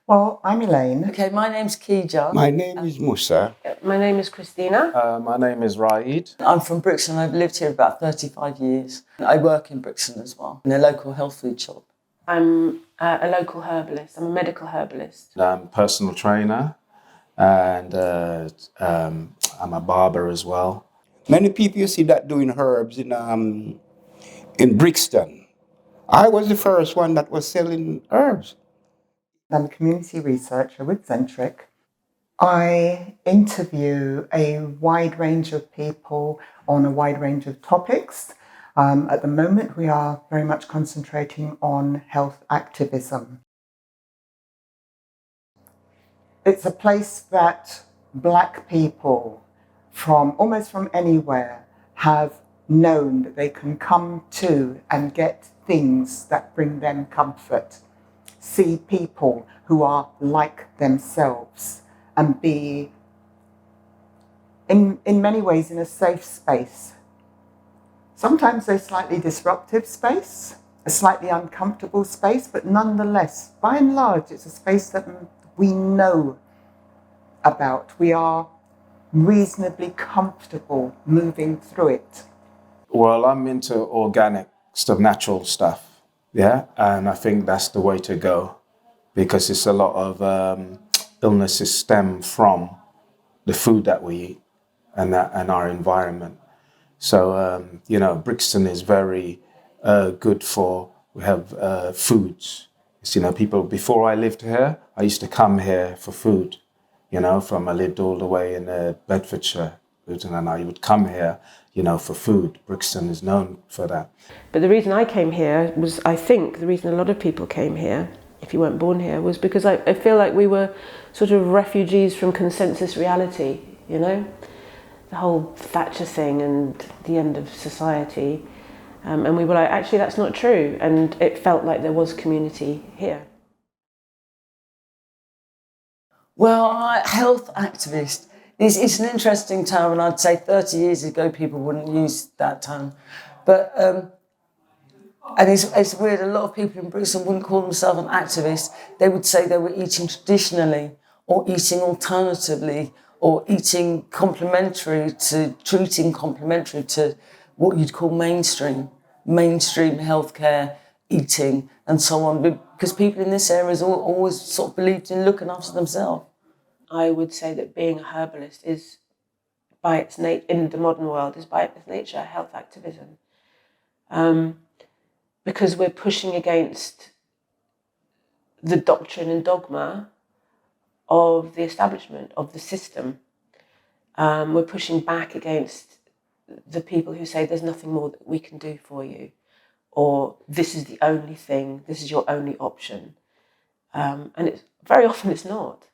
Well, I'm Elaine. Okay, my name's Kija. My name is Musa. My name is Christina. My name is Raid. I'm from Brixton. I've lived here about 35 years. I work in Brixton as well, in a local health food shop. I'm a local herbalist. I'm a medical herbalist. I'm a personal trainer and I'm a barber as well. Many people you see that doing herbs in Brixton. I was the first one that was selling herbs. I'm a community researcher with Centric. I interview a wide range of people on a wide range of topics. At the moment, we are very much concentrating on health activism. It's a place that Black people from almost from anywhere have known that they can come to and get things that bring them comfort. See people who are like themselves and be, in many ways, in a safe space. Sometimes a slightly disruptive space, a slightly uncomfortable space, but nonetheless, by and large, it's a space that we know about. We are reasonably comfortable moving through it. Well, I'm into organic stuff, natural stuff. Yeah, and I think that's the way to go because it's a lot of illnesses stem from the food that we eat and our environment. So, Brixton is very good for, we have foods. People, before I lived here, I used to come here for food, I lived all the way in Bedfordshire, and I would come here, for food. Brixton is known for that. But the reason I came here was, I think, the reason a lot of people came here, if you weren't born here, was because I feel like we were sort of refugees from consensus reality, The whole Thatcher thing and the end of society. And we were like, actually, that's not true. And it felt like there was community here. Well, health activist. It's an interesting term, and I'd say 30 years ago people wouldn't use that term. But, and it's weird, a lot of people in Brixton wouldn't call themselves an activist. They would say they were eating traditionally or eating alternatively or eating complementary to what you'd call mainstream healthcare, eating and so on. Because people in this area always sort of believed in looking after themselves. I would say that being a herbalist is, by its nature, in the modern world, is by its nature health activism. Because we're pushing against the doctrine and dogma of the establishment, of the system. We're pushing back against the people who say there's nothing more that we can do for you, or this is the only thing, this is your only option. And very often it's not.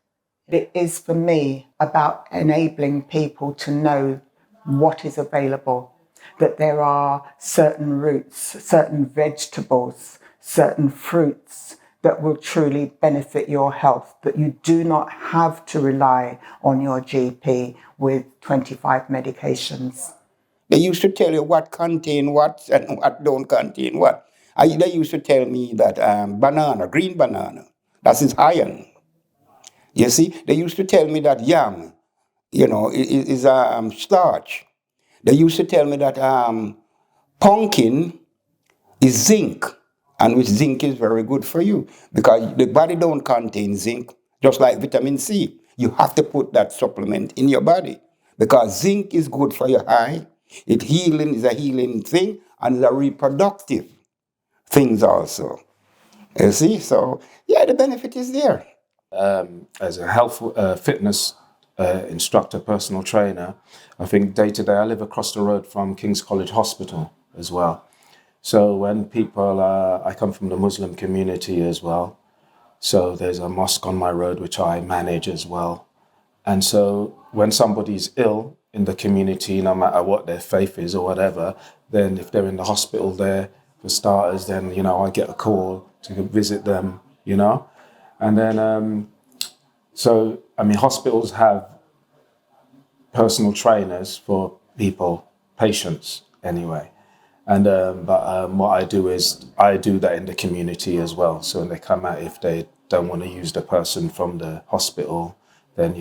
It is, for me, about enabling people to know what is available, that there are certain roots, certain vegetables, certain fruits that will truly benefit your health, that you do not have to rely on your GP with 25 medications. They used to tell you what contain what and what don't contain what. They used to tell me that green banana, that is iron. You see, they used to tell me that yam, is starch. They used to tell me that pumpkin is zinc, and which zinc is very good for you because the body don't contain zinc, just like vitamin C. You have to put that supplement in your body because zinc is good for your eye. It is a healing thing, and it's a reproductive things also. You see, so yeah, the benefit is there. As a health fitness instructor, personal trainer, I think day to day I live across the road from King's College Hospital as well. So when people, I come from the Muslim community as well. So there's a mosque on my road which I manage as well. And so when somebody's ill in the community, no matter what their faith is or whatever, then if they're in the hospital there, for starters, then, I get a call to visit them, And then, hospitals have personal trainers for people, patients anyway. But what I do is I do that in the community as well. So when they come out, if they don't want to use the person from the hospital, then,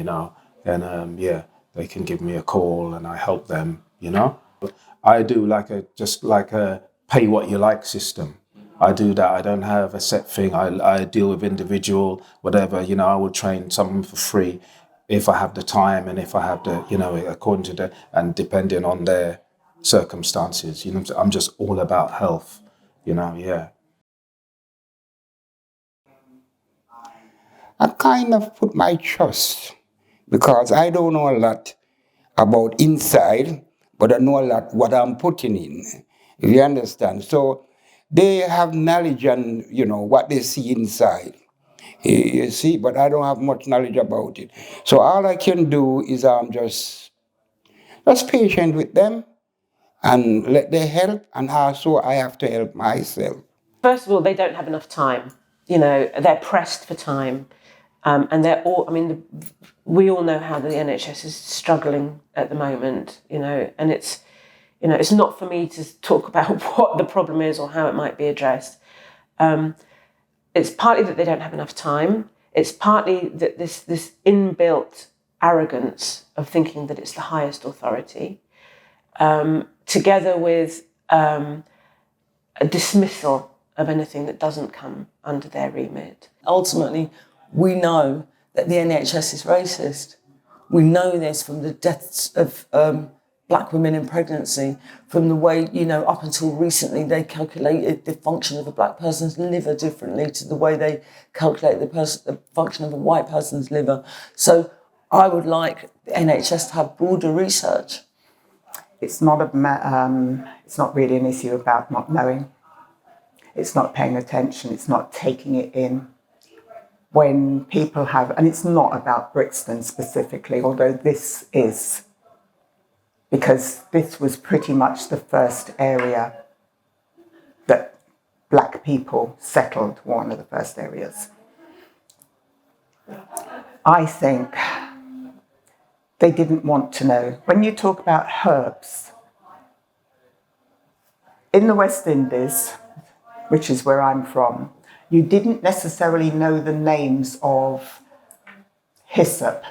they can give me a call and I help them, I do just like a pay what you like system. I do that. I don't have a set thing. I deal with individual, whatever, I will train someone for free if I have the time and if I have the, according to and depending on their circumstances, I'm just all about health, yeah. I kind of put my trust because I don't know a lot about inside, but I know a lot what I'm putting in. If you understand. So they have knowledge and what they see inside. You see, but I don't have much knowledge about it. So all I can do is just patient with them and let them help, and also I have to help myself. First of all, they don't have enough time. They're pressed for time. And they're all, we all know how the NHS is struggling at the moment, and it's not for me to talk about what the problem is or how it might be addressed. It's partly that they don't have enough time. It's partly that this inbuilt arrogance of thinking that it's the highest authority, together with a dismissal of anything that doesn't come under their remit. Ultimately, we know that the NHS is racist. We know this from the deaths of black women in pregnancy, from the way, up until recently, they calculated the function of a black person's liver differently to the way they calculate the function of a white person's liver. So I would like the NHS to have broader research. It's not it's not really an issue about not knowing. It's not paying attention. It's not taking it in. When people have, and it's not about Brixton specifically, although this is, because this was pretty much the first area that black people settled, one of the first areas. I think they didn't want to know. When you talk about herbs, in the West Indies, which is where I'm from, you didn't necessarily know the names of hyssop,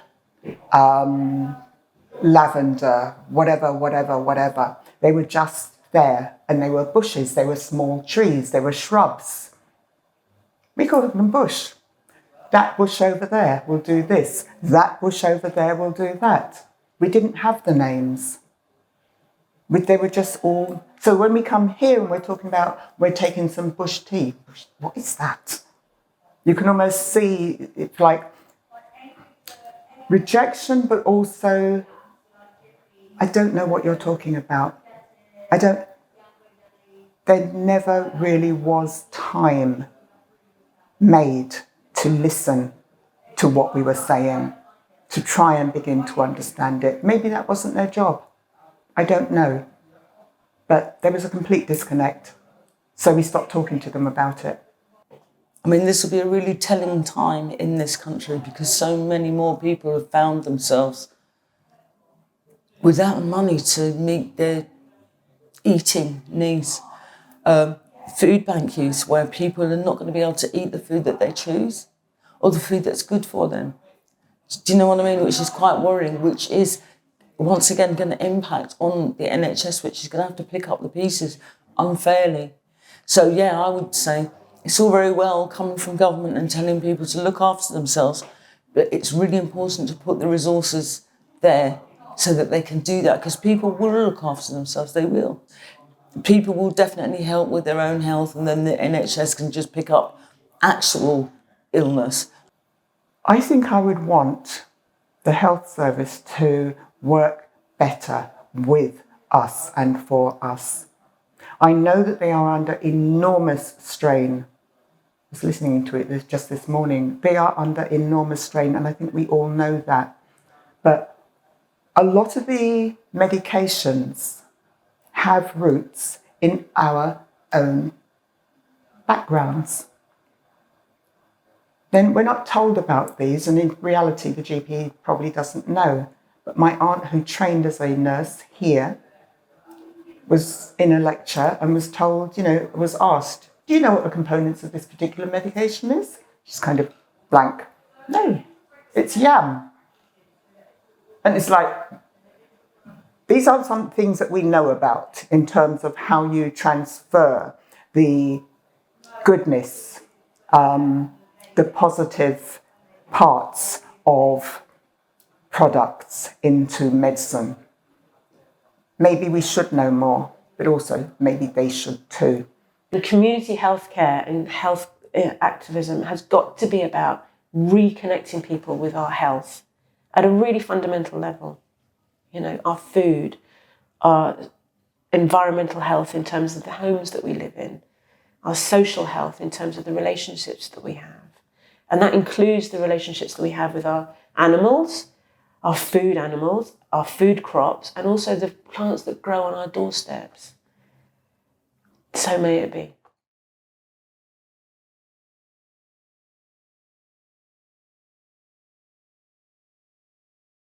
lavender, whatever. They were just there, and they were bushes, they were small trees, they were shrubs. We called them bush. That bush over there will do this. That bush over there will do that. We didn't have the names. They were just all... So when we come here and we're talking about, we're taking some bush tea, what is that? You can almost see it's like rejection, but also, I don't know what you're talking about. There never really was time made to listen to what we were saying, to try and begin to understand it. Maybe that wasn't their job. I don't know. But there was a complete disconnect. So we stopped talking to them about it. This will be a really telling time in this country because so many more people have found themselves without money to meet their eating needs. Food bank use, where people are not going to be able to eat the food that they choose or the food that's good for them. Do you know what I mean? Which is quite worrying, which is once again going to impact on the NHS, which is going to have to pick up the pieces unfairly. So yeah, I would say it's all very well coming from government and telling people to look after themselves, but it's really important to put the resources there so that they can do that, because people will look after themselves, they will. People will definitely help with their own health, and then the NHS can just pick up actual illness. I think I would want the health service to work better with us and for us. I know that they are under enormous strain. I was listening to it just this morning. They are under enormous strain, and I think we all know that. But a lot of the medications have roots in our own backgrounds. Then we're not told about these, and in reality, the GP probably doesn't know. But my aunt, who trained as a nurse here, was in a lecture and was told, was asked, do you know what the components of this particular medication is? She's kind of blank. No, it's yam. And it's like, these are some things that we know about in terms of how you transfer the goodness, the positive parts of products into medicine. Maybe we should know more, but also maybe they should too. The community healthcare and health activism has got to be about reconnecting people with our health at a really fundamental level. You know, our food, our environmental health in terms of the homes that we live in, our social health in terms of the relationships that we have. And that includes the relationships that we have with our animals, our food crops, and also the plants that grow on our doorsteps. So may it be.